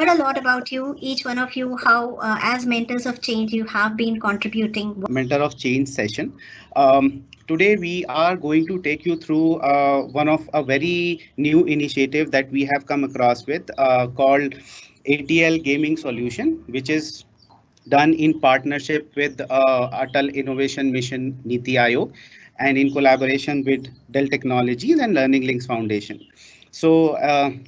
heard a lot about you, each one of you, how as mentors of change you have been contributing. Mentor of Change session. Today we are going to take you through one of a very new initiative that we have come across with called ATL Gaming Solution, which is done in partnership with Atal Innovation Mission Niti Aayog and in collaboration with Dell Technologies and Learning Links Foundation. So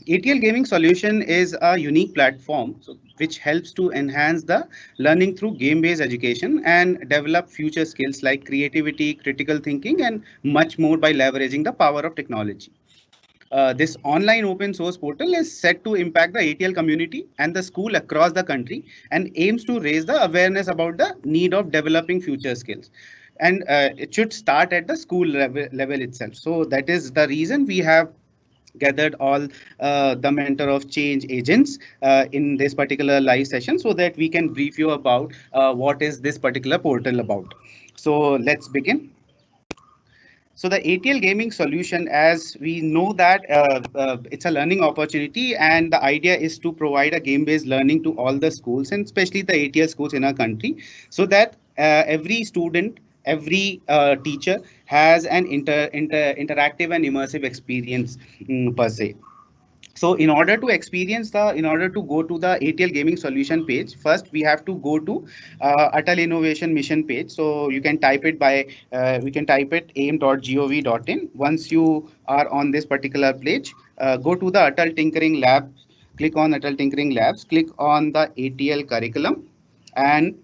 ATL Gaming Solution is a unique platform which helps to enhance the learning through game-based education and develop future skills like creativity, critical thinking, and much more by leveraging the power of technology. This online open source portal is set to impact the ATL community and the school across the country and aims to raise the awareness about the need of developing future skills. And it should start at the school level itself. So that is the reason we have gathered all the mentor of change agents in this particular live session so that we can brief you about what is this particular portal about. So let's begin. So the ATL gaming solution, as we know that it's a learning opportunity, and the idea is to provide a game-based learning to all the schools and especially the ATL schools in our country, so that every student, every teacher has an interactive and immersive experience per se. So in order to go to the ATL gaming solution page, first we have to go to Atal Innovation Mission page. So you can type it by, we can type it aim.gov.in. Once you are on this particular page, go to the Atal Tinkering Lab, click on Atal Tinkering Labs, click on the ATL curriculum, and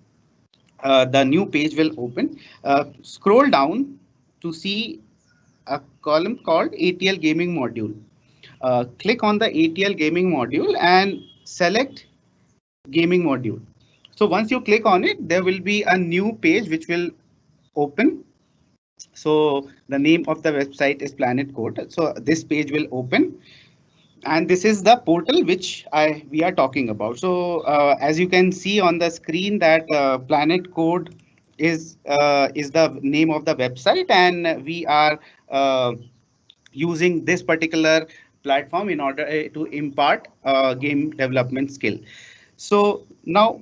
the new page will open. Scroll down to see a column called ATL gaming module. Click on the ATL gaming module and select gaming module. So once you click on it, there will be a new page which will open. So the name of the website is Planet Code. So this page will open. And this is the portal which we are talking about. So as you can see on the screen that Planet Code is the name of the website, and we are using this particular platform in order to impart game development skill. So now,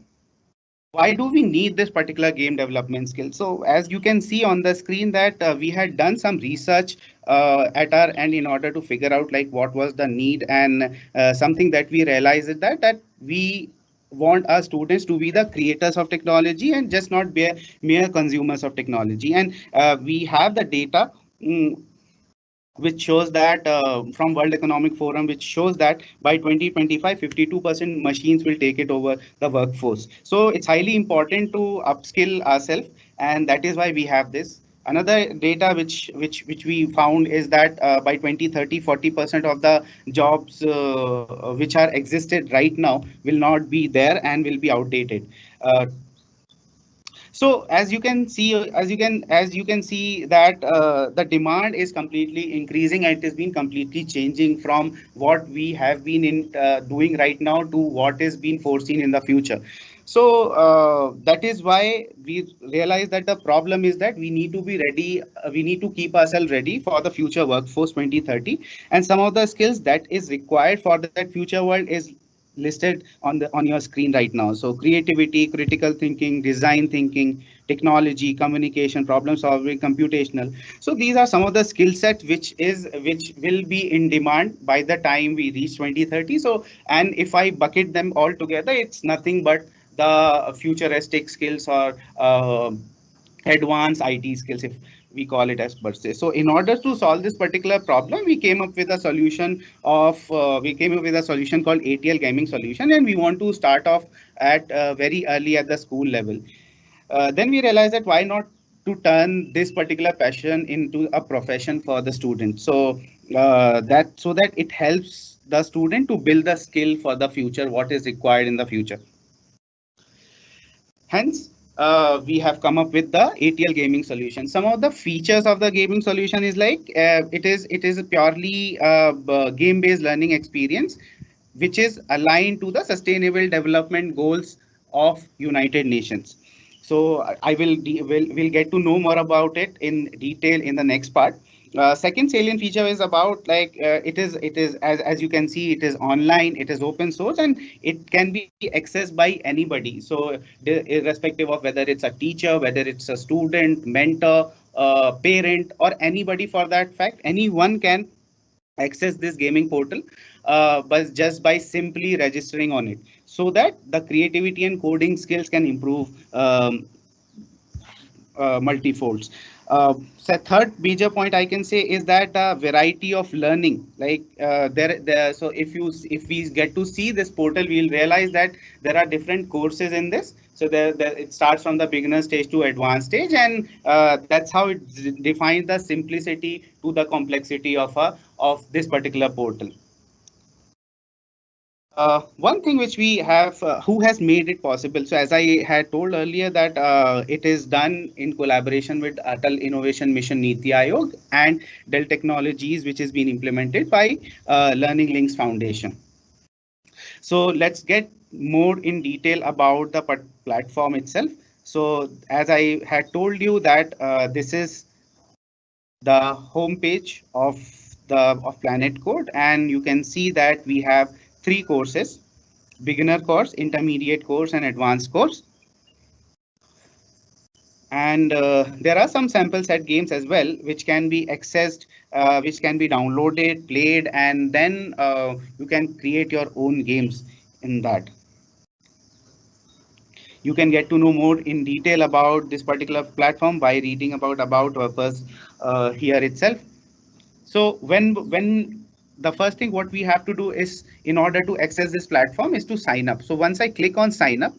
why do we need this particular game development skill? So as you can see on the screen that we had done some research at our end in order to figure out like what was the need, and something that we realized is that we want our students to be the creators of technology and just not be mere consumers of technology. And we have the data which shows that from World Economic Forum, which shows that by 2025, 52% machines will take it over the workforce. So it's highly important to upskill ourselves, and that is why we have this. Another data which we found is that by 2030, 40% of the jobs which are existed right now will not be there and will be outdated. So as you can see that the demand is completely increasing, and it has been completely changing from what we have been doing right now to what is being foreseen in the future. So that is why we realize that the problem is that we need to be ready. We need to keep ourselves ready for the future workforce 2030, and some of the skills that is required for that future world is listed on your screen right now. So creativity, critical thinking, design thinking, technology, communication, problem solving, computational. So these are some of the skill sets which will be in demand by the time we reach 2030. So, and if I bucket them all together, it's nothing but the futuristic skills or advanced IT skills, if we call it as per se. So in order to solve this particular problem, we came up with a solution called ATL gaming solution, and we want to start off at very early at the school level. Then we realized that why not to turn this particular passion into a profession for the student. So that it helps the student to build the skill for the future, what is required in the future. Hence, we have come up with the ATL gaming solution. Some of the features of the gaming solution is like it is a purely game-based learning experience, which is aligned to the Sustainable Development Goals of United Nations. So I will get to know more about it in detail in the next part. Second salient feature is about like it is as you can see, it is online, it is open source, and it can be accessed by anybody. So irrespective of whether it's a teacher, whether it's a student, mentor, parent, or anybody for that fact, anyone can access this gaming portal, but just by simply registering on it, so that the creativity and coding skills can improve multifolds. So third major point I can say is that variety of learning, like so if we get to see this portal, we'll realize that there are different courses in this. So there it starts from the beginner stage to advanced stage, and that's how it defines the simplicity to the complexity of this particular portal. One thing which we have, who has made it possible? So as I had told earlier that it is done in collaboration with Atal Innovation Mission Niti Aayog and Dell Technologies, which has been implemented by Learning Links Foundation. So let's get more in detail about the platform itself. So as I had told you that this is the home page of Planet Code, and you can see that we have three courses: beginner course, intermediate course, and advanced course. And there are some sample set games as well, which can be accessed, which can be downloaded, played, and then you can create your own games in that. You can get to know more in detail about this particular platform by reading about purpose here itself. So when the first thing what we have to do is, in order to access this platform, is to sign up. So once I click on sign up,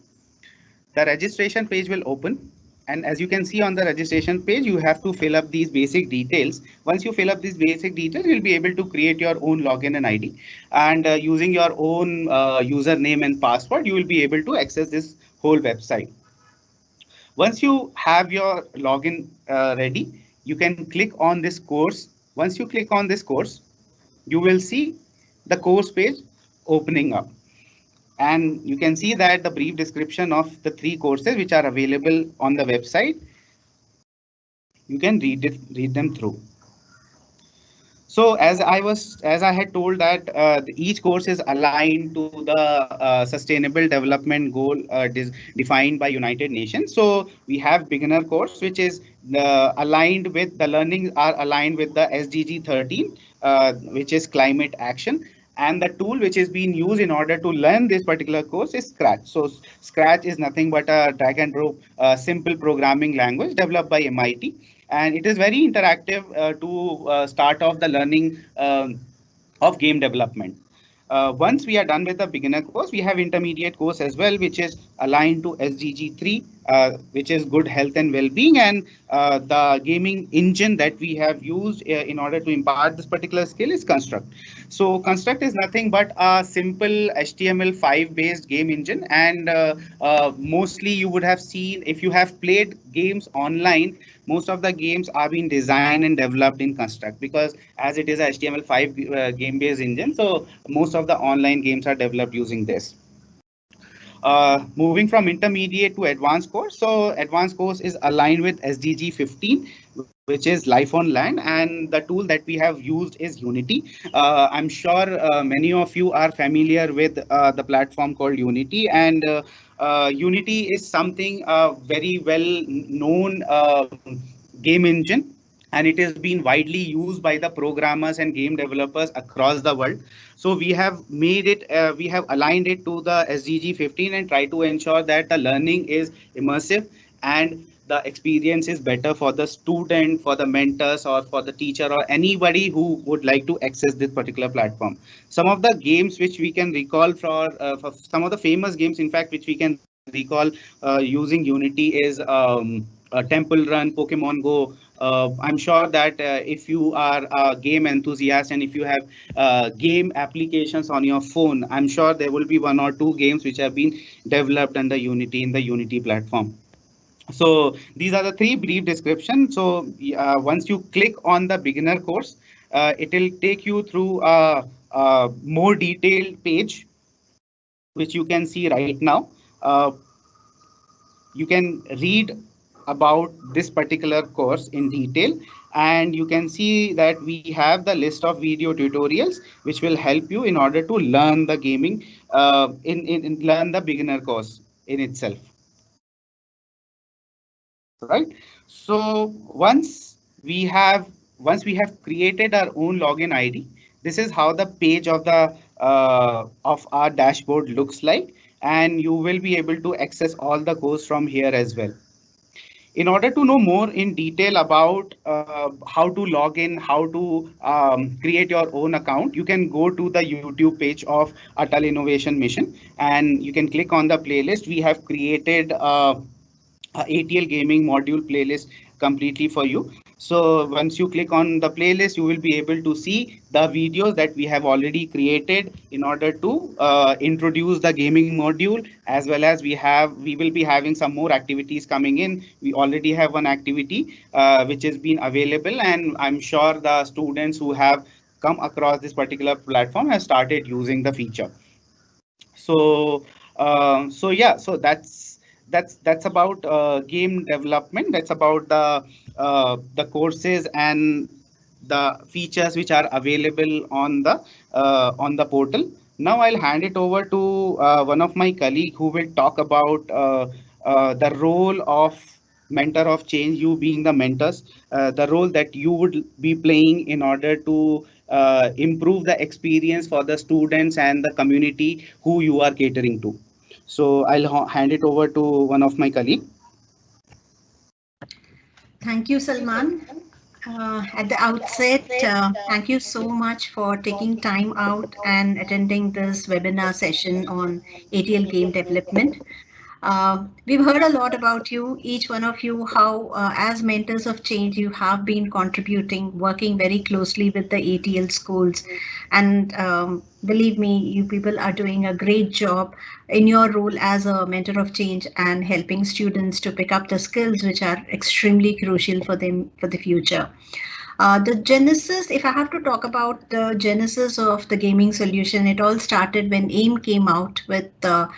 the registration page will open. And as you can see on the registration page, you have to fill up these basic details. Once you fill up these basic details, you'll be able to create your own login and ID. And using your own username and password, you will be able to access this whole website. Once you have your login ready, you can click on this course. Once you click on this course, you will see the course page opening up. And you can see that the brief description of the three courses which are available on the website, you can read them through. So as I had told that each course is aligned to the sustainable development goal defined by United Nations. So we have beginner course, which is aligned with the learning are aligned with the SDG 13, which is climate action. And the tool which is being used in order to learn this particular course is Scratch. So Scratch is nothing but a drag and drop simple programming language developed by MIT, and it is very interactive to start off the learning of game development. Once we are done with the beginner course, we have intermediate course as well, which is aligned to SDG 3, which is good health and well-being, and the gaming engine that we have used in order to impart this particular skill is Construct. So Construct is nothing but a simple HTML5 based game engine, and mostly you would have seen, if you have played games online, most of the games are being designed and developed in Construct, because as it is a HTML5 game based engine, so most of the online games are developed using this. Moving from intermediate to advanced course. So advanced course is aligned with SDG 15, which is Life on Land, and the tool that we have used is Unity. I'm sure many of you are familiar with the platform called Unity, and Unity is something very well known game engine, and it has been widely used by the programmers and game developers across the world. So we have made it, we have aligned it to the SDG 15 and try to ensure that the learning is immersive and the experience is better for the student, for the mentors, or for the teacher, or anybody who would like to access this particular platform. Some of the games which we can recall for some of the famous games, in fact, which we can recall using Unity is Temple Run, Pokemon Go. I'm sure that if you are a game enthusiast and if you have game applications on your phone, I'm sure there will be one or two games which have been developed under Unity in the Unity platform. So these are the three brief descriptions. So once you click on the beginner course, it will take you through a more detailed page, which you can see right now. You can read about this particular course in detail, and you can see that we have the list of video tutorials which will help you in order to learn the gaming, in learn the beginner course in itself, right? So once we have created our own login ID, this is how the page of the of our dashboard looks like, and you will be able to access all the course from here as well. In order to know more in detail about how to log in, how to create your own account, you can go to the YouTube page of Atal Innovation Mission, and you can click on the playlist. We have created ATL gaming module playlist completely for you. So once you click on the playlist, you will be able to see the videos that we have already created in order to introduce the gaming module, as well as we will be having some more activities coming in. We already have one activity which has been available, and I'm sure the students who have come across this particular platform have started using the feature. So so yeah, so that's about game development. That's about the courses and the features which are available on the portal. Now I'll hand it over to one of my colleague who will talk about the role of mentor of change, you being the mentors, the role that you would be playing in order to improve the experience for the students and the community who you are catering to. So I'll hand it over to one of my colleague. Thank you, Salman. At the outset, thank you so much for taking time out and attending this webinar session on ATL game development. We've heard a lot about you, each one of you, how as mentors of change, you have been contributing, working very closely with the ATL schools. And believe me, you people are doing a great job in your role as a mentor of change and helping students to pick up the skills which are extremely crucial for them for the future. The genesis, if I have to talk about the genesis of the gaming solution, it all started when AIM came out with a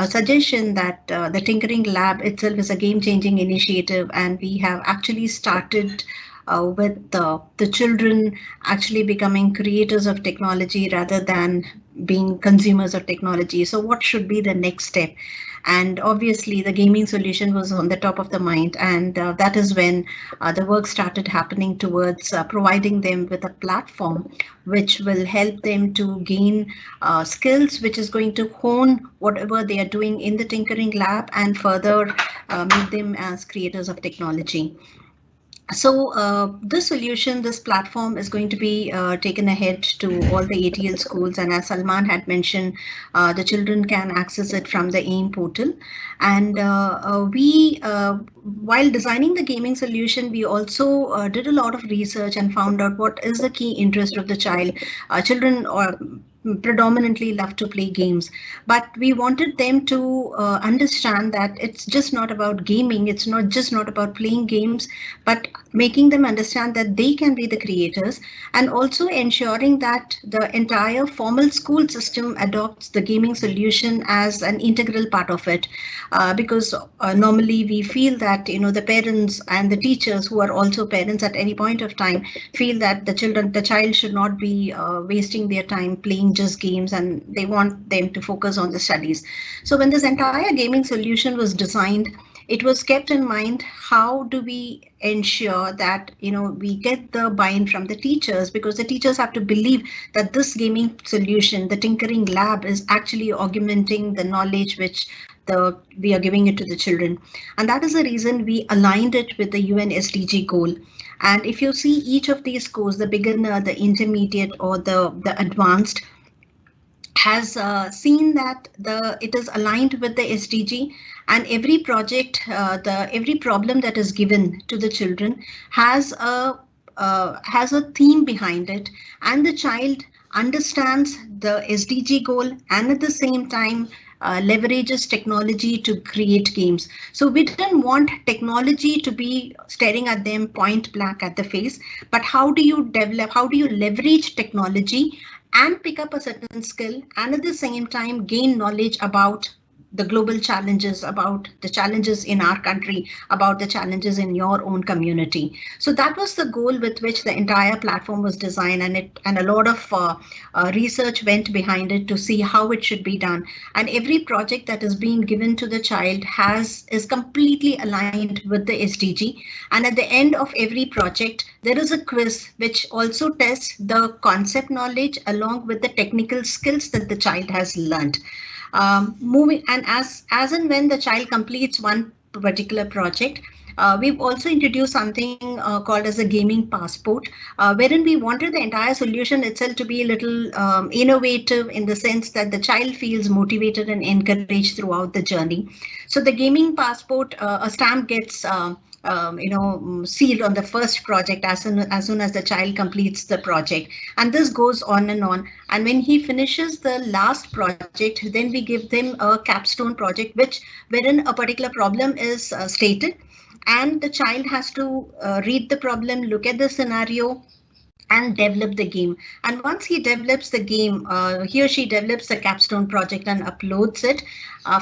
suggestion that the Tinkering Lab itself is a game-changing initiative, and we have actually started with the children actually becoming creators of technology rather than being consumers of technology. So what should be the next step? And obviously the gaming solution was on the top of the mind, and that is when the work started happening towards providing them with a platform which will help them to gain skills which is going to hone whatever they are doing in the Tinkering Lab and further make them as creators of technology. So this solution, this platform is going to be taken ahead to all the ATL schools, and as Salman had mentioned, the children can access it from the AIM portal. And while designing the gaming solution, we also did a lot of research and found out what is the key interest of the child. Children predominantly love to play games, but we wanted them to understand that it's just not about gaming, it's not about playing games, but making them understand that they can be the creators, and also ensuring that the entire formal school system adopts the gaming solution as an integral part of it, because normally we feel that the parents and the teachers who are also parents at any point of time feel that the child should not be wasting their time playing just games, and they want them to focus on the studies. So when this entire gaming solution was designed, it was kept in mind, how do we ensure that we get the buy-in from the teachers, because the teachers have to believe that this gaming solution, the Tinkering Lab, is actually augmenting the knowledge which we are giving it to the children. And that is the reason we aligned it with the UN SDG goal. And if you see each of these scores, the beginner, the intermediate, or the advanced, has seen that it is aligned with the SDG, and every project, every problem that is given to the children has a theme behind it, and the child understands the SDG goal and at the same time leverages technology to create games. So we didn't want technology to be staring at them point blank at the face, but how do you leverage technology and pick up a certain skill and at the same time gain knowledge about the global challenges, about the challenges in our country, about the challenges in your own community. So that was the goal with which the entire platform was designed, and a lot of research went behind it to see how it should be done. And every project that is being given to the child is completely aligned with the SDG. And at the end of every project, there is a quiz which also tests the concept knowledge along with the technical skills that the child has learned. Moving and as and when the child completes one particular project, we've also introduced something called as a gaming passport, wherein we wanted the entire solution itself to be a little innovative, in the sense that the child feels motivated and encouraged throughout the journey. So the gaming passport, a stamp gets sealed on the first project as soon as the child completes the project, and this goes on and on. And when he finishes the last project, then we give them a capstone project, wherein a particular problem is stated, and the child has to read the problem, look at the scenario, and develop the game. And once he develops the game, he or she develops the capstone project and uploads it.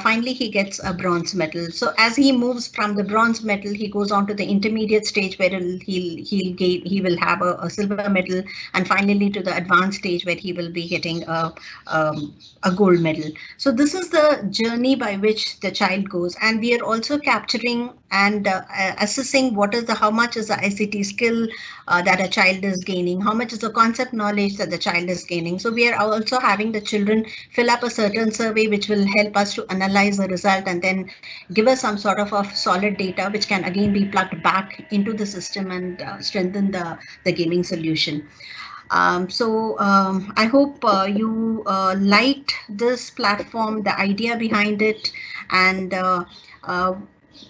Finally, he gets a bronze medal. So as he moves from the bronze medal, he goes on to the intermediate stage where he will have a silver medal, and finally to the advanced stage where he will be getting a gold medal. So this is the journey by which the child goes, and we are also capturing and assessing how much is the ICT skill that a child is gaining, how much is the concept knowledge that the child is gaining. So we are also having the children fill up a certain survey which will help us to analyze the result and then give us some sort of solid data which can again be plugged back into the system and strengthen the gaming solution. I hope you liked this platform, the idea behind it, and uh,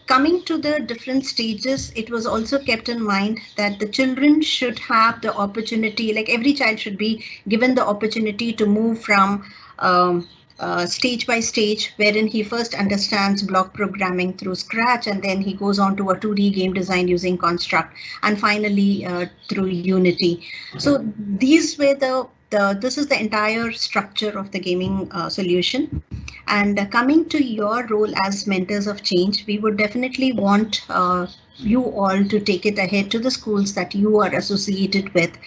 coming to the different stages, it was also kept in mind that the children should have the opportunity, like every child should be given the opportunity to move from stage by stage, wherein he first understands block programming through Scratch, and then he goes on to a 2D game design using Construct, and finally through Unity. So these were this is the entire structure of the gaming solution. And coming to your role as mentors of change, we would definitely want you all to take it ahead to the schools that you are associated with.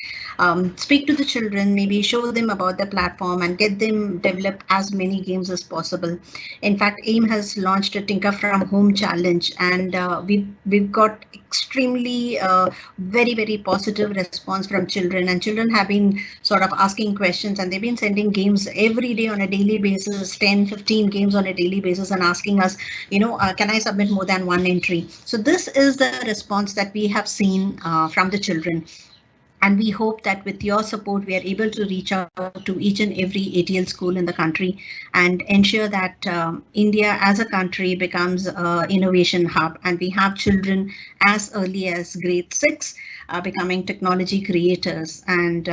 Speak to the children, maybe show them about the platform and get them develop as many games as possible. In fact, AIM has launched a Tinker from Home challenge, and we've got extremely very positive response from children, and children have been sort of asking questions, and they've been sending games every day on a daily basis, 10-15 games on a daily basis, and asking us, can I submit more than one entry? So this is the response that we have seen from the children. And we hope that with your support, we are able to reach out to each and every ATL school in the country and ensure that India as a country becomes an innovation hub, and we have children as early as grade 6 becoming technology creators, and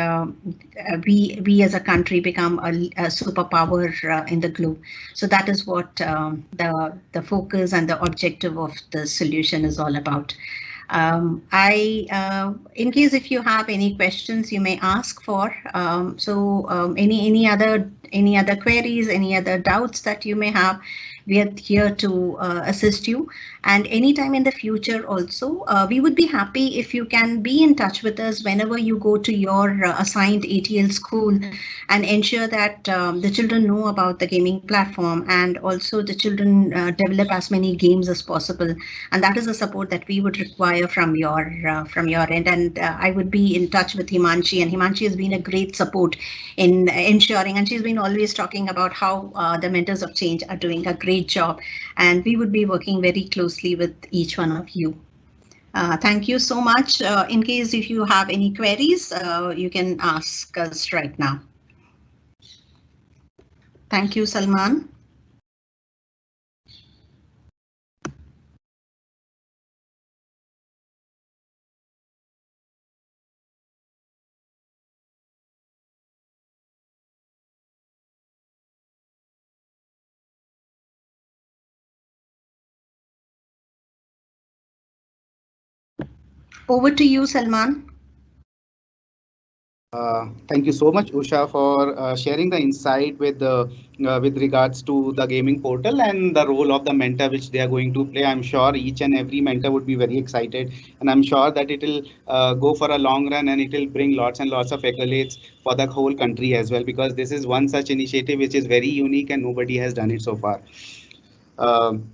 we as a country become a superpower in the globe. So that is what the focus and the objective of the solution is all about. In case if you have any questions, you may ask for. Any other queries, any other doubts that you may have, we are here to assist you. And anytime in the future also, we would be happy if you can be in touch with us whenever you go to your assigned ATL school, and ensure that the children know about the gaming platform, and also the children develop as many games as possible. And that is the support that we would require from your end. And I would be in touch with Himanshi, and Himanshi has been a great support in ensuring, and she's been always talking about how the Mentors of Change are doing a great job, and we would be working very closely with each one of you. Thank you so much. In case if you have any queries, you can ask us right now. Thank you, Salman. Over to you, Salman. Thank you so much, Usha, for sharing the insight with regards to the gaming portal and the role of the mentor which they are going to play. I'm sure each and every mentor would be very excited, and I'm sure that it will go for a long run and it will bring lots and lots of accolades for the whole country as well, because this is one such initiative which is very unique and nobody has done it so far. Um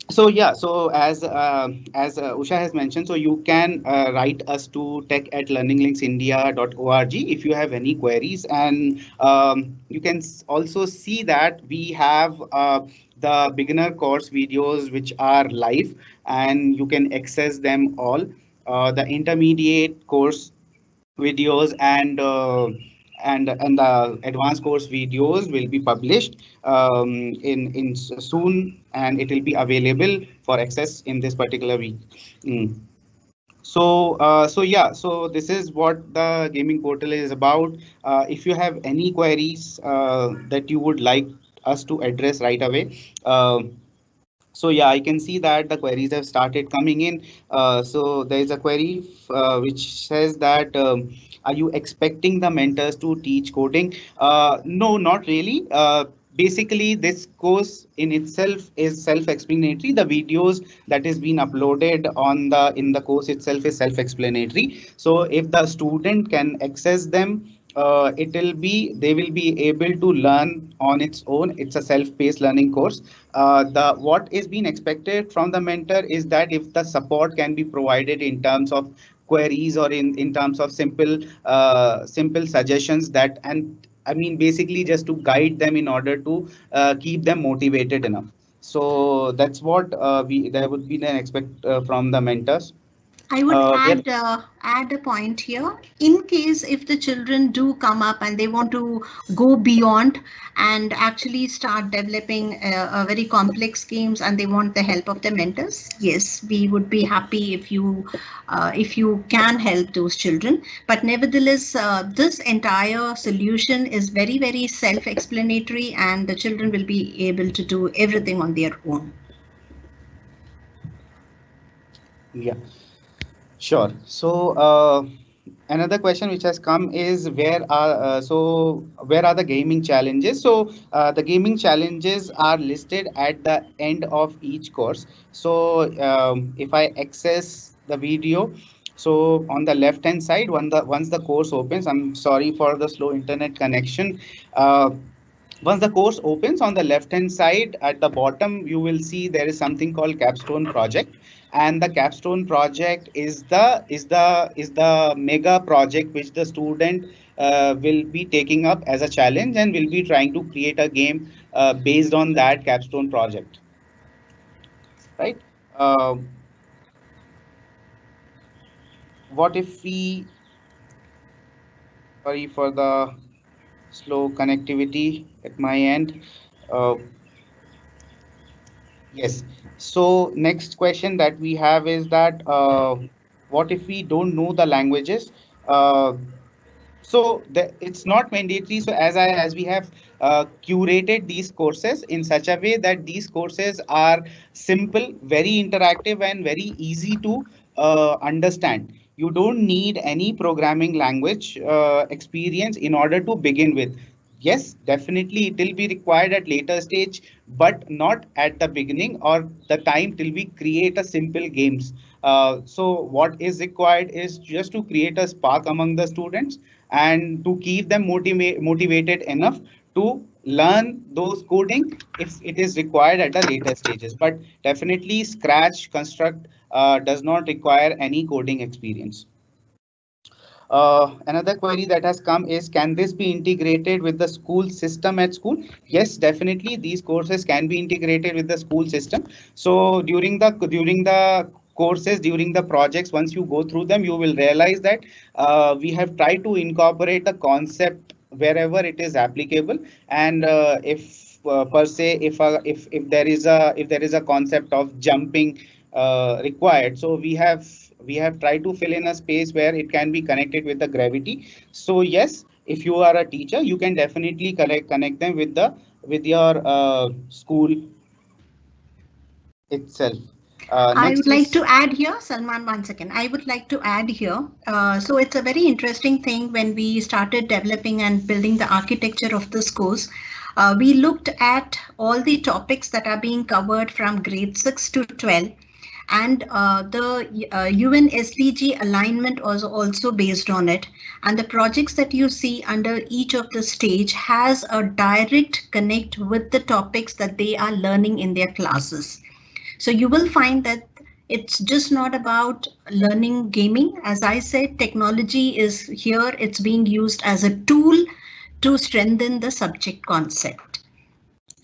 so yeah, so as Usha has mentioned, so you can write us to tech@learninglinksindia.org if you have any queries, and you can also see that we have the beginner course videos which are live, and you can access them all. The intermediate course videos and the advanced course videos will be published soon, and it will be available for access in this particular week. Mm. So yeah, so this is what the gaming portal is about. If you have any queries that you would like us to address right away, so yeah, I can see that the queries have started coming in. So there is a query which says that are you expecting the mentors to teach coding? No, not really. Basically, this course in itself is self-explanatory. The videos that is being uploaded on the in the course itself is self-explanatory. So if the student can access them, it will be they will be able to learn on its own. It's a self-paced learning course. The what is being expected from the mentor is that if the support can be provided in terms of queries or in terms of simple suggestions, that, and I mean basically just to guide them in order to keep them motivated enough. So that's what we there would be an expect from the mentors. I would There add a point here. In case if the children do come up and they want to go beyond and actually start developing a very complex games and they want the help of the mentors, yes, we would be happy if you can help those children. But nevertheless, this entire solution is very self-explanatory, and the children will be able to do everything on their own. Yeah, sure. So another question which has come is where are the gaming challenges? So the gaming challenges are listed at the end of each course. So if I access the video, so on the left hand side, once the course opens, I'm sorry for the slow internet connection. Uh, Once the course opens, on the left hand side at the bottom, you will see there is something called capstone project, and the capstone project is the mega project which the student will be taking up as a challenge and will be trying to create a game based on that capstone project, right? uh, what if we Sorry for the slow connectivity at my end. uh, Yes. So next question that we have is that what if we don't know the languages? Uh, it's not mandatory. So as we have curated these courses in such a way that these courses are simple, very interactive, and very easy to understand. You don't need any programming language experience in order to begin with. Yes, definitely it will be required at later stage, but not at the beginning or the time till we create a simple games. So what is required is just to create a spark among the students and to keep them motivated enough to learn those coding if it is required at the later stages. But definitely Scratch construct does not require any coding experience. Another query that has come is, can this be integrated with the school system at school? Yes, definitely these courses can be integrated with the school system. So during the courses, during the projects, once you go through them, you will realize that we have tried to incorporate the concept wherever it is applicable. And if per se, if there is a concept of jumping required, so we have tried to fill in a space where it can be connected with the gravity. So yes, if you are a teacher, you can definitely connect them with your school itself. I would Next like to is add here, Salman, one second. I would like to add here. So it's a very interesting thing when we started developing and building the architecture of this course. We looked at all the topics that are being covered from grade 6 to 12, and the UN SDG alignment was also based on it. And the projects that you see under each of the stage has a direct connect with the topics that they are learning in their classes. So you will find that it's just not about learning gaming. As I said, technology is here, it's being used as a tool to strengthen the subject concept.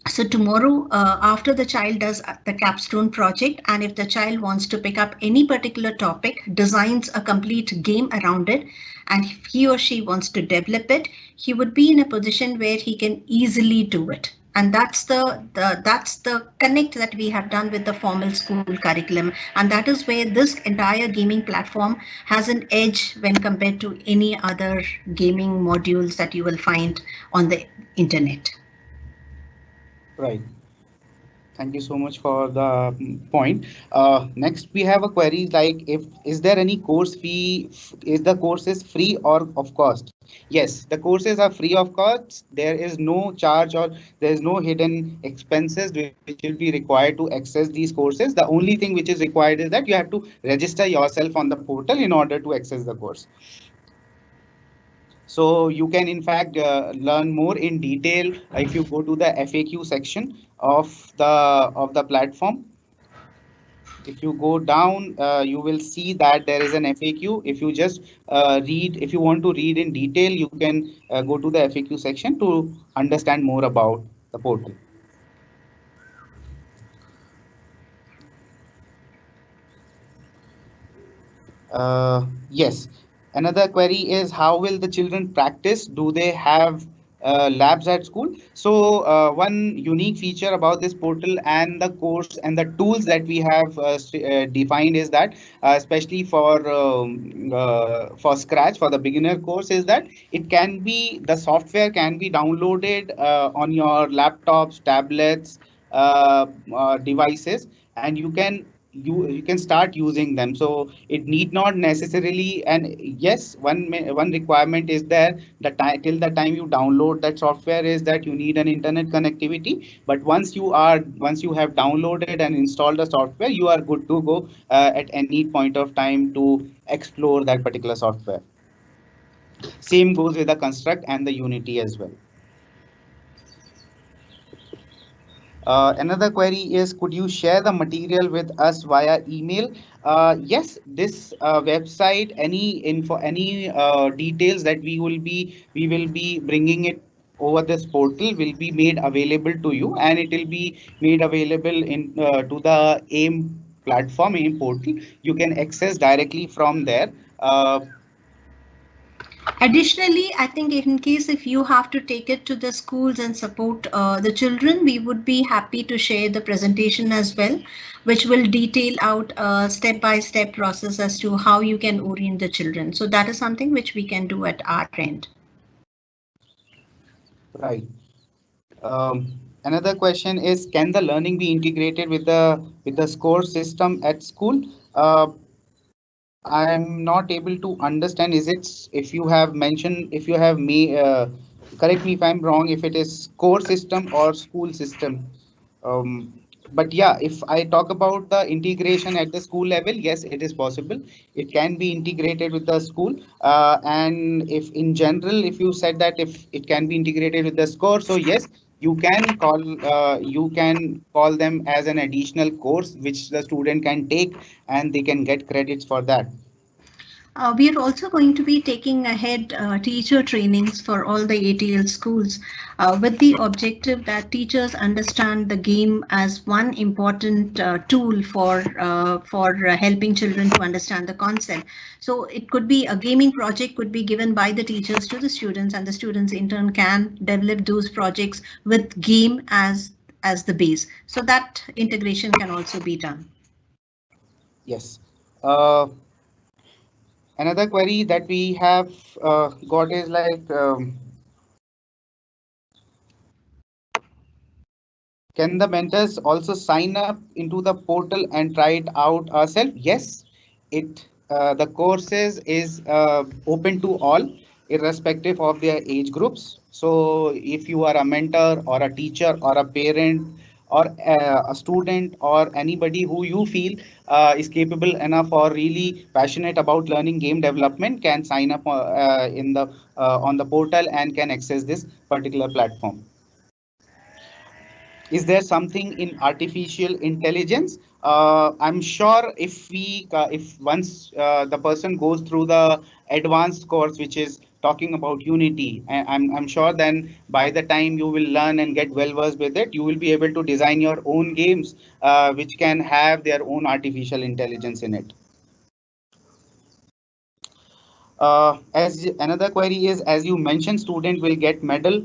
So tomorrow, after the child does the capstone project, and if the child wants to pick up any particular topic, designs a complete game around it, and if he or she wants to develop it, he would be in a position where he can easily do it. And that's the connect that we have done with the formal school curriculum, and that is where this entire gaming platform has an edge when compared to any other gaming modules that you will find on the internet. right. Thank you so much for the point. Next, we have a query like, if is there any course fee? Is the courses free or of cost? Yes, the courses are free of cost. There is no charge or there is no hidden expenses which will be required to access these courses. The only thing which is required is that you have to register yourself on the portal in order to access the course. So you can in fact learn more in detail if you go to the FAQ section of the platform. If you go down, you will see that there is an FAQ. If you just read, if you want to read in detail, you can go to the FAQ section to understand more about the portal. Yes. Another query is, how will the children practice? Do they have labs at school? So one unique feature about this portal and the course and the tools that we have defined is that, especially for Scratch, for the beginner course, is that it can be, the software can be downloaded on your laptops, tablets, devices, and you can start using them. So it need not necessarily, and yes, one requirement is there, the time till the time you download that software, is that you need an internet connectivity. But once you have downloaded and installed the software, you are good to go at any point of time to explore that particular software. Same goes with the construct and the Unity as well. Another query is, could you share the material with us via email? Yes, this website, any info, any details that we will be bringing it over this portal will be made available to you, and it will be made available in to the AIM platform, AIM portal. You can access directly from there. Additionally, I think in case if you have to take it to the schools and support the children, we would be happy to share the presentation as well, which will detail out a step-by-step process as to how you can orient the children. So that is something which we can do at our end. Right. Another question is, can the learning be integrated with the score system at school? I'm not able to understand. Is it, if you have mentioned, if you have me, correct me if I'm wrong, if it is core system or school system. Um, but yeah, if I talk about the integration at the school level, yes, it is possible. It can be integrated with the school. And if in general, if you said that if it can be integrated with the score, so yes, you can call them as an additional course which the student can take, and they can get credits for that. We are also going to be taking ahead teacher trainings for all the ATL schools with the objective that teachers understand the game as one important tool for helping children to understand the concept. So it could be a gaming project could be given by the teachers to the students, and the students in turn can develop those projects with game as the base. So that integration can also be done. Yes. Another query that we have got is like, Can the mentors also sign up into the portal and try it out ourselves? Yes, it the courses is open to all, irrespective of their age groups. So if you are a mentor or a teacher or a parent or a student or anybody who you feel is capable enough or really passionate about learning game development, can sign up in the on the portal and can access this particular platform. Is there something in artificial intelligence? I'm sure if once the person goes through the advanced course, which is talking about Unity, I'm sure then by the time you will learn and get well versed with it, you will be able to design your own games, which can have their own artificial intelligence in it. As another query is, as you mentioned, student will get medal.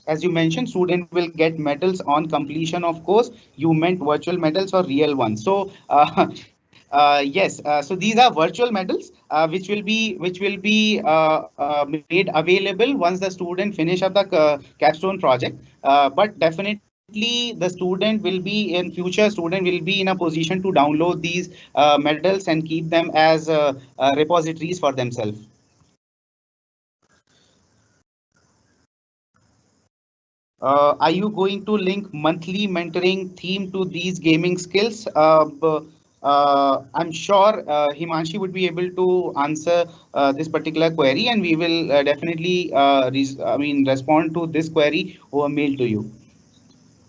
As you mentioned, student will get medals on completion of course. You meant virtual medals or real ones? So yes, so these are virtual medals which will be made available once the student finish up the capstone project. But definitely the student will be in future, student will be in a position to download these medals and keep them as repositories for themselves. Are you going to link monthly mentoring theme to these gaming skills? I'm sure Himanshi would be able to answer this particular query, and we will definitely respond to this query over mail to you.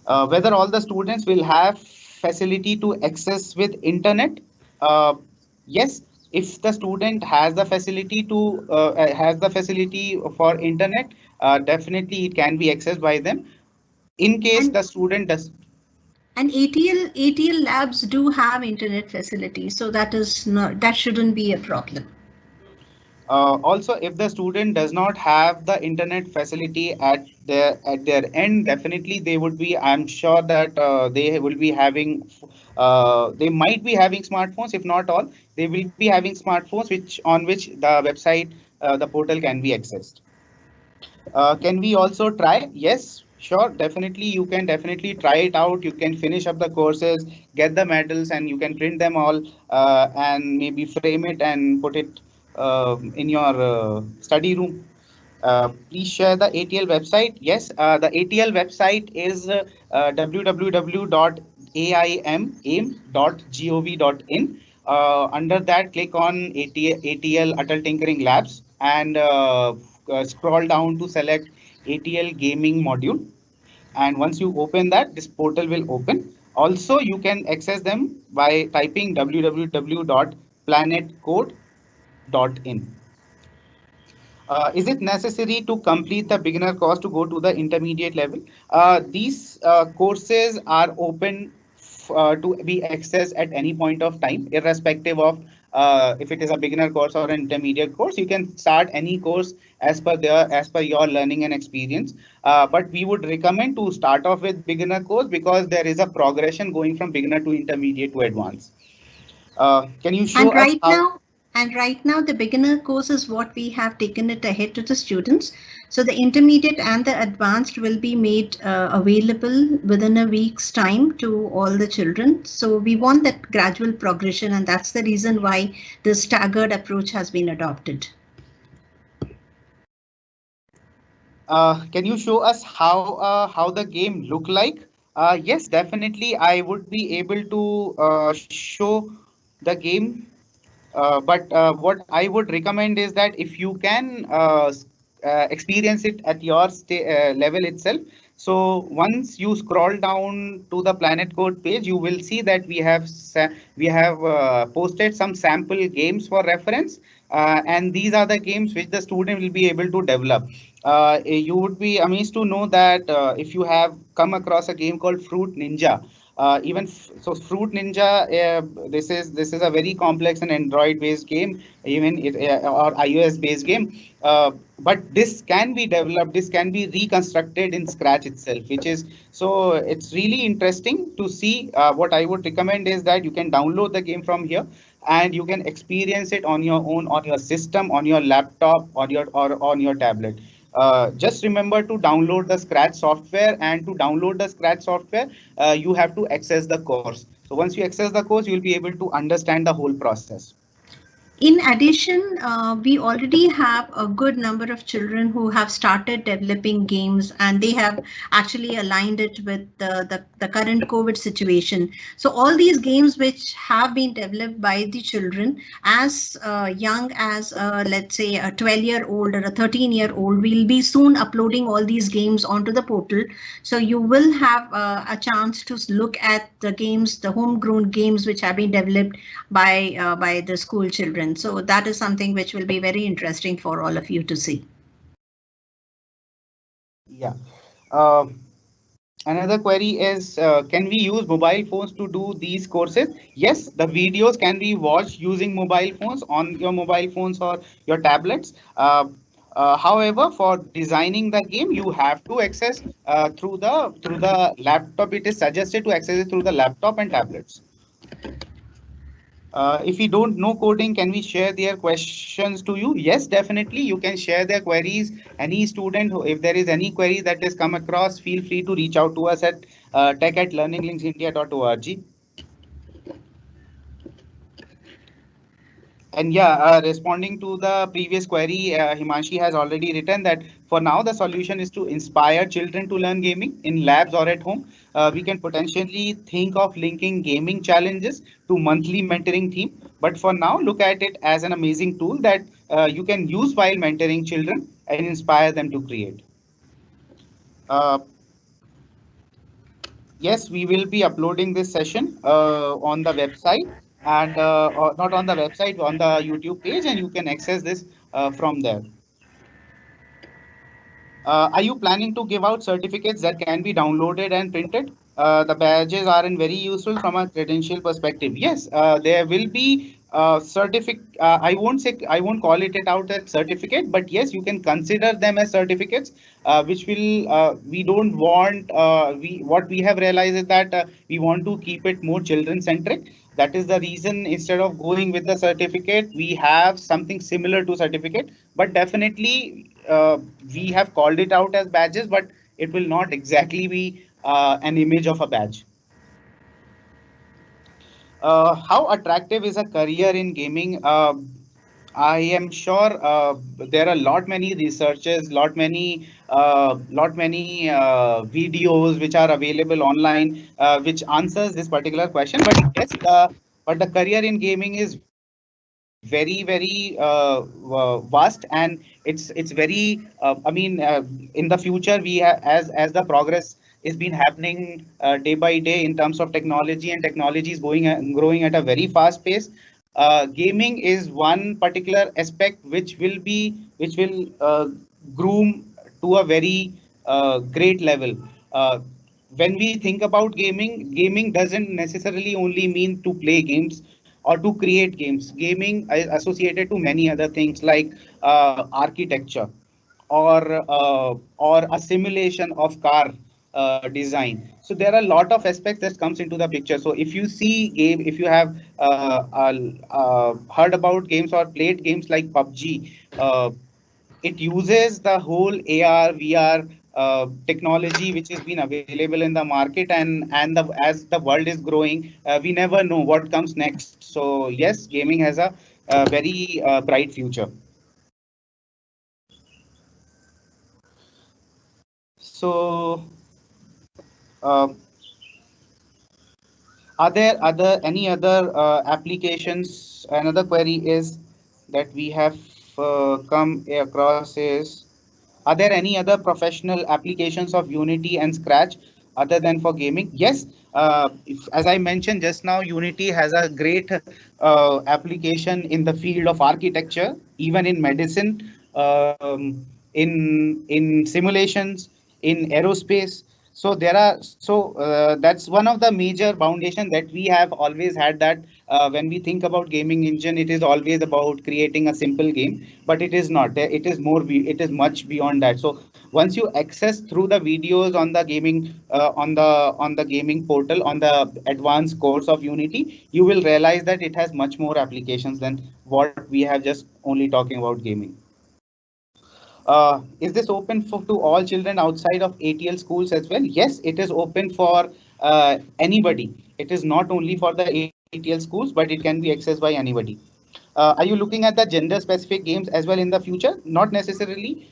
Whether all the students will have facility to access with internet? Uh, yes, if the student has the facility for internet, definitely it can be accessed by them. In case And the student does. and ATL labs do have internet facilities, so that shouldn't be a problem. Also, if the student does not have the internet facility at their end, definitely they would be. I'm sure that they will be having. They might be having smartphones. If not all, they will be having smartphones, which the website, the portal can be accessed. Can we also try? Yes, sure, definitely. You can definitely try it out. You can finish up the courses, get the medals, and you can print them all and maybe frame it and put it in your study room. Please share the ATL website. Yes, the ATL website is www.aim.gov.in. Under that, click on ATL Atal Tinkering Labs and scroll down to select ATL Gaming module. And once you open that, this portal will open. Also, you can access them by typing www.planetcode.in. Is it necessary to complete the beginner course to go to the intermediate level? These courses are open to be accessed at any point of time, irrespective of if it is a beginner course or an intermediate course. You can start any course as per your learning and experience. But we would recommend to start off with beginner course because there is a progression going from beginner to intermediate to advanced. Can you show And us right how? now, and right now, the beginner course is what we have taken it ahead to the students. So the intermediate and the advanced will be made available within a week's time to all the children. So we want that gradual progression, and that's the reason why the staggered approach has been adopted. Can you show us how the game look like? Yes, definitely. I would be able to show the game, but what I would recommend is that if you can experience it at your level itself. So once you scroll down to the Planet Code page, you will see that we have posted some sample games for reference, and these are the games which the student will be able to develop. You would be amazed to know that if you have come across a game called Fruit Ninja, So Fruit Ninja, this is a very complex and Android based game, even or iOS based game. But this can be developed, this can be reconstructed in Scratch itself, which is, so it's really interesting to see. What I would recommend is that you can download the game from here and you can experience it on your own, on your system, on your laptop, or on your tablet. Just remember to download the Scratch software, and to download the Scratch software, you have to access the course. So once you access the course, you'll be able to understand the whole process. In addition, we already have a good number of children who have started developing games, and they have actually aligned it with the current COVID situation. So all these games which have been developed by the children as young as, let's say, a 12-year-old or a 13-year-old, we'll be soon uploading all these games onto the portal. So you will have a chance to look at the games, the homegrown games which have been developed by the school children. So that is something which will be very interesting for all of you to see. Yeah. Another query is, can we use mobile phones to do these courses? Yes, the videos can be watched using mobile phones, on your mobile phones or your tablets. However, for designing the game, you have to access through the laptop. It is suggested to access it through the laptop and tablets. If we don't know coding, can we share their questions to you? Yes, definitely. You can share their queries. Any student, if there is any query that has come across, feel free to reach out to us at tech@learninglinksindia.org. And yeah, responding to the previous query, Himanshi has already written that for now, the solution is to inspire children to learn gaming in labs or at home. We can potentially think of linking gaming challenges to monthly mentoring theme. But for now, look at it as an amazing tool that you can use while mentoring children and inspire them to create. Uh, yes, we will be uploading this session on the website, and or not on the website, on the YouTube page, and you can access this from there. Are you planning to give out certificates that can be downloaded and printed? The badges are very useful from a credential perspective. Yes, there will be certificate. I won't call it out as certificate, but yes, you can consider them as certificates, which will, we don't want, what we have realized is that we want to keep it more children centric. That is the reason, instead of going with the certificate, we have something similar to certificate, but definitely we have called it out as badges, but it will not exactly be an image of a badge. How attractive is a career in gaming? I am sure there are lot many researchers, lot many videos which are available online, which answers this particular question. But yes, but the career in gaming is very vast, and it's very. I mean, in the future, as the progress is been happening day by day in terms of technology, and technology is growing at a very fast pace. Gaming is one particular aspect which will groom to a very great level. When we think about gaming doesn't necessarily only mean to play games or to create games. Gaming is associated to many other things like architecture, or a simulation of car design. So there are a lot of aspects that comes into the picture. So if you see game, if you have heard about games or played games like PUBG, it uses the whole AR, VR technology which has been available in the market, and as the world is growing, we never know what comes next. So yes, gaming has a very bright future. So, uh, are there any other applications? Another query is that we have come across is, are there any other professional applications of Unity and Scratch other than for gaming? Yes, as I mentioned just now, Unity has a great application in the field of architecture, even in medicine, in simulations, in aerospace. So there are that's one of the major foundation that we have always had, that when we think about gaming engine, it is always about creating a simple game, but it is not. It is more. It is much beyond that. So once you access through the videos on the gaming on the gaming portal on the advanced course of Unity, you will realize that it has much more applications than what we have just only talking about gaming. Is this open to all children outside of ATL schools as well? Yes, it is open for anybody. It is not only for the ATL schools, but it can be accessed by anybody. Are you looking at the gender specific games as well in the future? Not necessarily.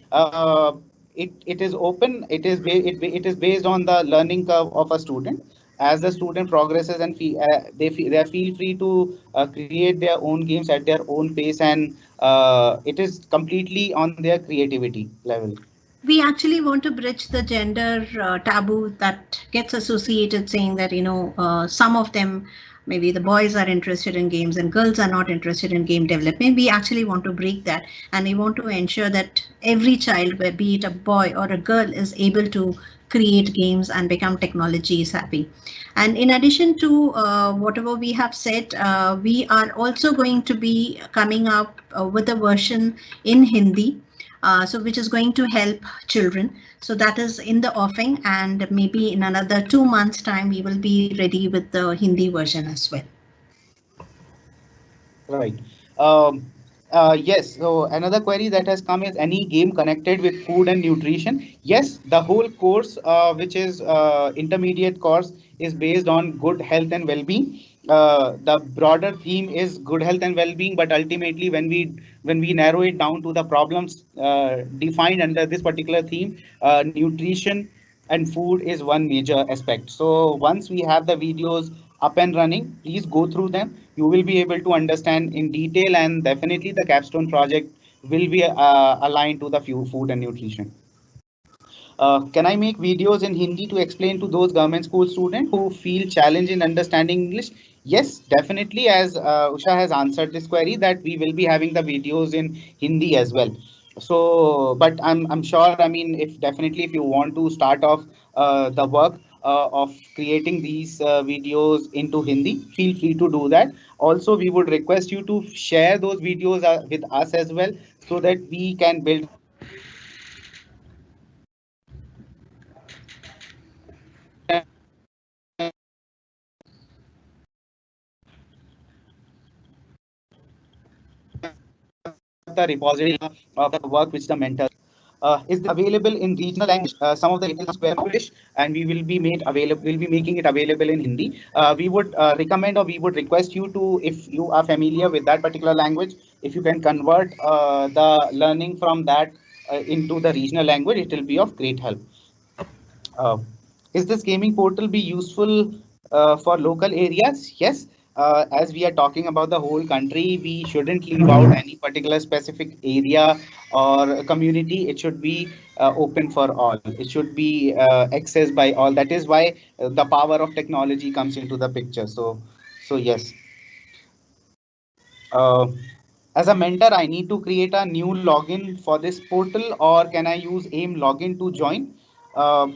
It is open. It is based on the learning curve of a student. As the student progresses and they feel free to create their own games at their own pace, and it is completely on their creativity level. We actually want to bridge the gender taboo that gets associated, saying that some of them, maybe the boys are interested in games and girls are not interested in game development. We actually want to break that, and we want to ensure that every child, be it a boy or a girl, is able to create games and become technology savvy. And in addition to whatever we have said, we are also going to be coming up with a version in Hindi, so which is going to help children. So that is in the offing, and maybe in another 2 months time we will be ready with the Hindi version as well. Right. Yes. So another query that has come is, any game connected with food and nutrition? Yes, the whole course, which is intermediate course, is based on good health and well-being. The broader theme is good health and well-being, but ultimately, when we narrow it down to the problems defined under this particular theme, nutrition and food is one major aspect. So once we have the videos up and running, please go through them. You will be able to understand in detail, and definitely the capstone project will be aligned to the food and nutrition. Can I make videos in Hindi to explain to those government school students who feel challenged in understanding English? Yes, definitely. As Usha has answered this query, that we will be having the videos in Hindi as well. So, but I'm sure. I mean, if definitely if you want to start off the work of creating these videos into Hindi, feel free to do that. Also, we would request you to share those videos with us as well, so that we can build a community and of the repository of the work which the mentors. Is this available in regional language? Some of the details were English, and we will be made available. We'll be making it available in Hindi. We would recommend, or we would request you to, if you are familiar with that particular language, if you can convert the learning from that into the regional language, it will be of great help. Uh, is this gaming portal be useful for local areas? Yes. As we are talking about the whole country, we shouldn't leave out any particular specific area or community. It should be open for all. It should be accessed by all. That is why the power of technology comes into the picture. So yes. Uh, as a mentor, I need to create a new login for this portal, or can I use AIM login to join? Uh,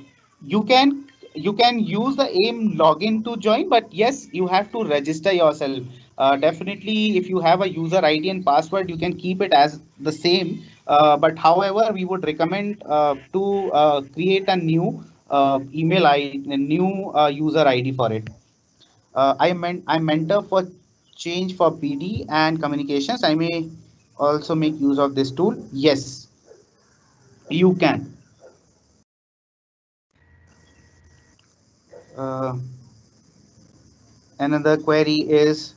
you can you can use the AIM login to join, but yes, you have to register yourself. Definitely, if you have a user ID and password, you can keep it as the same. But however, we would recommend to create a new email ID, a new user ID for it. I'm mentor for change for PD and communications. I may also make use of this tool. Yes, you can. Uh, Another query is,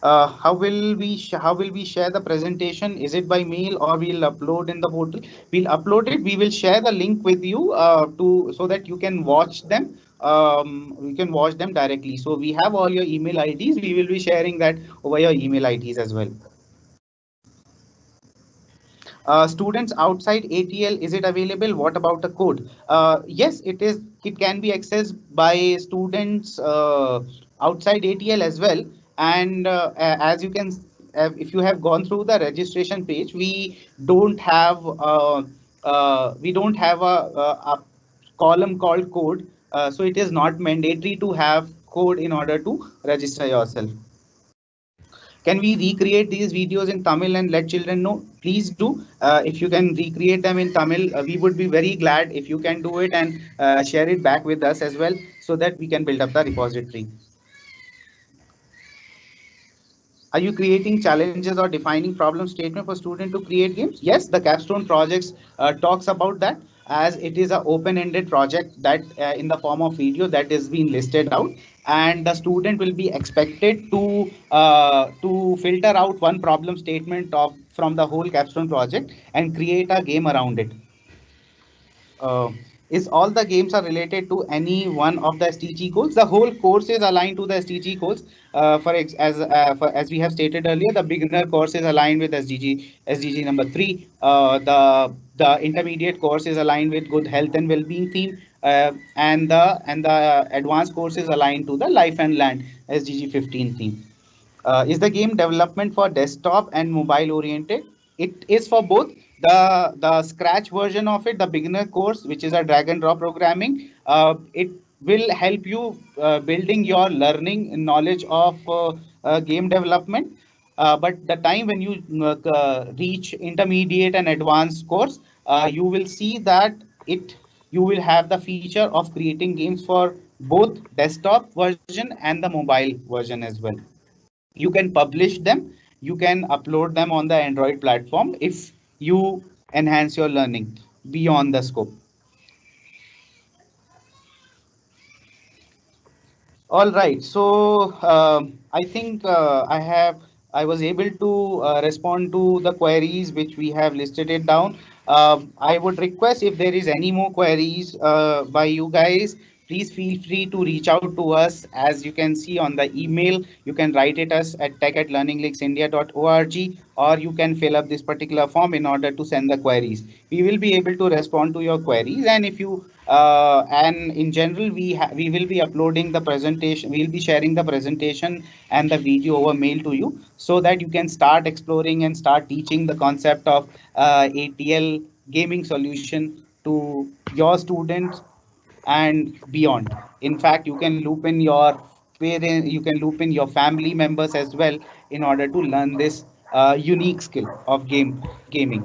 how will we share the presentation? Is it by mail or we'll upload in the portal? We'll upload it. We will share the link with you to so that you can watch them. You can watch them directly. So we have all your email IDs. We will be sharing that over your email IDs as well. Students outside ATL, is it available? What about the code? Yes, it is. It can be accessed by students outside ATL as well. And as you can, if you have gone through the registration page, we don't have a column called code. So it is not mandatory to have code in order to register yourself. Can we recreate these videos in Tamil and let children know? Please do. If you can recreate them in Tamil, we would be very glad if you can do it and share it back with us as well, so that we can build up the repository. Are you creating challenges or defining problem statement for student to create games? Yes, the Capstone projects talks about that, as it is an open-ended project that in the form of video that is being listed out, and the student will be expected to filter out one problem statement of from the whole Capstone project and create a game around it. uh, is all the games are related to any one of the SDG goals? The whole course is aligned to the SDG goals. As we have stated earlier, the beginner course is aligned with SDG number 3. The intermediate course is aligned with good health and well-being theme, and the advanced course is aligned to the life and land SDG 15 theme. Is the game development for desktop and mobile oriented? It is for both. The Scratch version of it, the beginner course, which is a drag and drop programming, it will help you building your learning and knowledge of game development. But the time when you reach intermediate and advanced course, you will see that it you will have the feature of creating games for both desktop version and the mobile version as well. You can publish them, you can upload them on the Android platform if you enhance your learning beyond the scope. All right, so I think I was able to respond to the queries which we have listed it down. I would request, if there is any more queries by you guys, please feel free to reach out to us. As you can see on the email, you can write it us at tech@learningleaksindia.org, or you can fill up this particular form in order to send the queries. We will be able to respond to your queries, and if you and in general, we will be uploading the presentation. We'll be sharing the presentation and the video over mail to you, so that you can start exploring and start teaching the concept of ATL gaming solution to your students and beyond. In fact, you can loop in your parents, you can loop in your family members as well in order to learn this unique skill of gaming.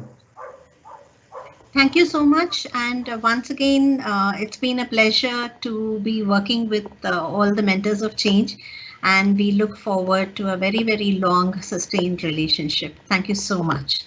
Thank you so much. And once again, it's been a pleasure to be working with all the mentors of change. And we look forward to a very, very long, sustained relationship. Thank you so much.